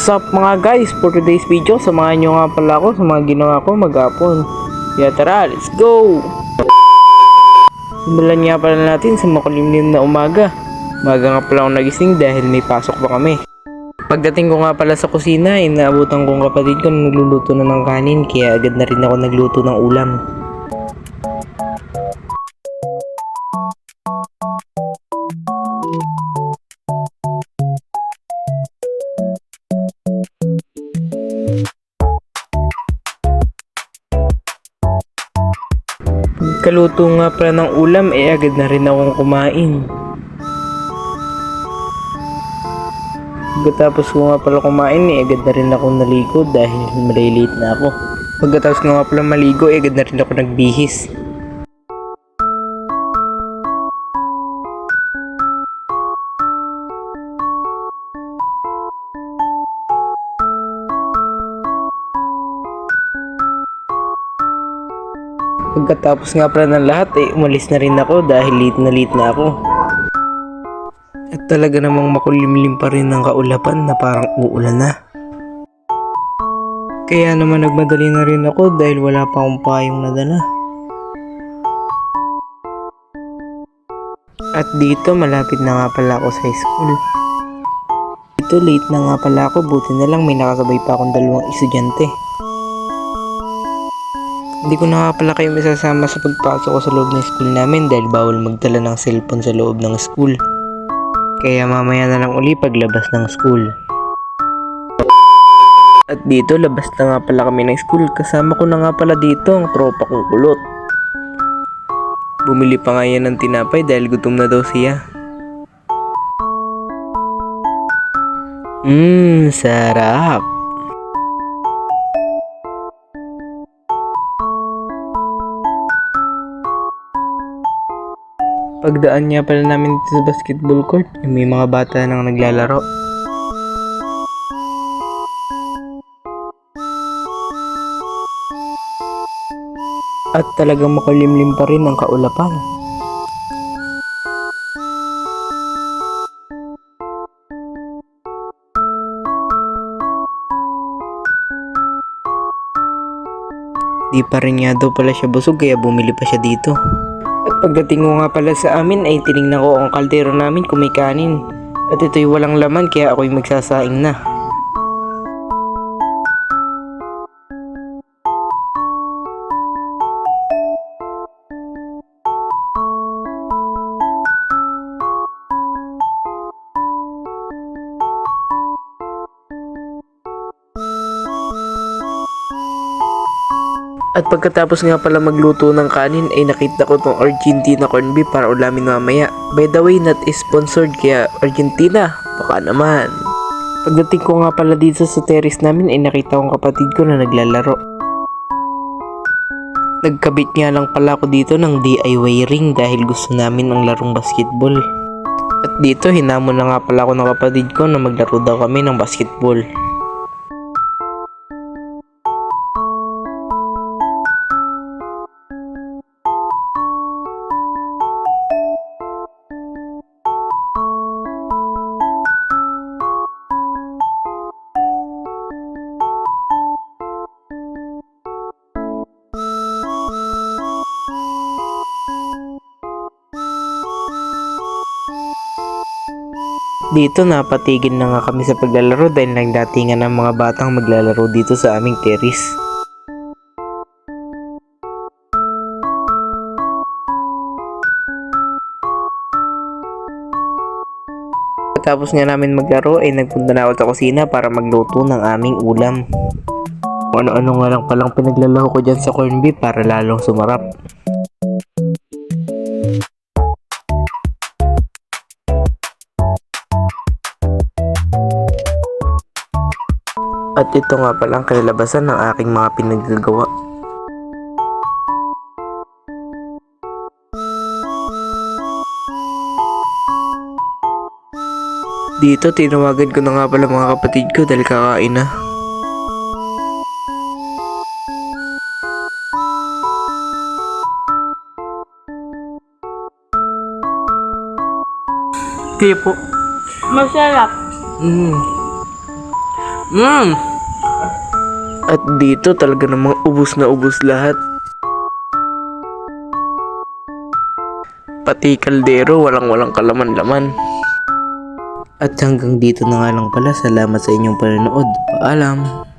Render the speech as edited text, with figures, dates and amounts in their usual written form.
What's up mga guys? For today's video, samahan nyo nga pala ako sa mga ginawa ko maghapon. Kaya tara, let's go! Simulan nga pala natin sa makulimlim na umaga. Umaga nga pala ako nagising dahil may pasok pa kami. Pagdating ko nga pala sa kusina, inaabutan kong kapatid ko na nagluluto na ng kanin, kaya agad na rin ako nagluto ng ulam. Pagkaluto nga pala ng ulam, agad na rin akong kumain. Pagkatapos ko nga pala kumain, agad na rin akong naligo dahil malilate na ako. Pagkatapos ko nga pala maligo, agad na rin ako nagbihis. Pagkatapos nga pala ng lahat, umalis na rin ako dahil late na ako. At talaga namang makulimlim pa rin ng kaulapan na parang uulan na. Kaya naman nagmadali na rin ako dahil wala pa akong payong nadala. At dito malapit na nga pala ako sa school. Dito late na nga pala ako, buti na lang may nakasabay pa akong dalawang estudyante. Hindi ko na nga pala kayo masasama sa pagpasok ko sa loob ng school namin dahil bawal magdala ng cellphone sa loob ng school. Kaya mamaya na lang uli paglabas ng school. At dito labas na nga pala kami ng school, kasama ko na nga pala dito ang tropa kong kulot. Bumili pa nga yan ng tinapay dahil gutom na daw siya. Sarap! Pagdaan niya pala namin dito sa basketball court, may mga bata nang naglalaro. At talagang makulimlim pa rin ang kaulapan. Di pa rin nga daw pala siya busog kaya bumili pa siya dito. At pagdating ko nga pala sa amin ay tinignan ko ang kaldero namin kung may kanin. At ito'y walang laman kaya ako'y magsasaing na. At pagkatapos nga pala magluto ng kanin ay nakita ko tong Argentina corned beef para ulamin mamaya. By the way, not is sponsored kaya Argentina, baka naman. Pagdating ko nga pala dito sa terrace namin ay nakita kong kapatid ko na naglalaro. Nagkabit nga lang pala ako dito ng DIY ring dahil gusto namin ang larong basketball. At dito hinamon na nga pala ako ng kapatid ko na maglaro daw kami ng basketball. Dito napatigil na nga kami sa paglalaro dahil nagdatingan ng mga batang maglalaro dito sa aming terrace. Tapos nga namin maglaro ay nagpunta na ako sa kusina para magluto ng aming ulam. Ano-ano nga lang palang pinaglalaho ko dyan sa corned beef para lalong sumarap. At ito nga palang kalalabasan ng aking mga pinaggagawa. Dito tinawagan ko na nga pala mga kapatid ko dahil kakain na. Kayo po. Masarap. At dito talaga namang ubus na ubus lahat. Pati kaldero walang kalaman-laman. At hanggang dito na nga lang pala. Salamat sa inyong panonood. Paalam.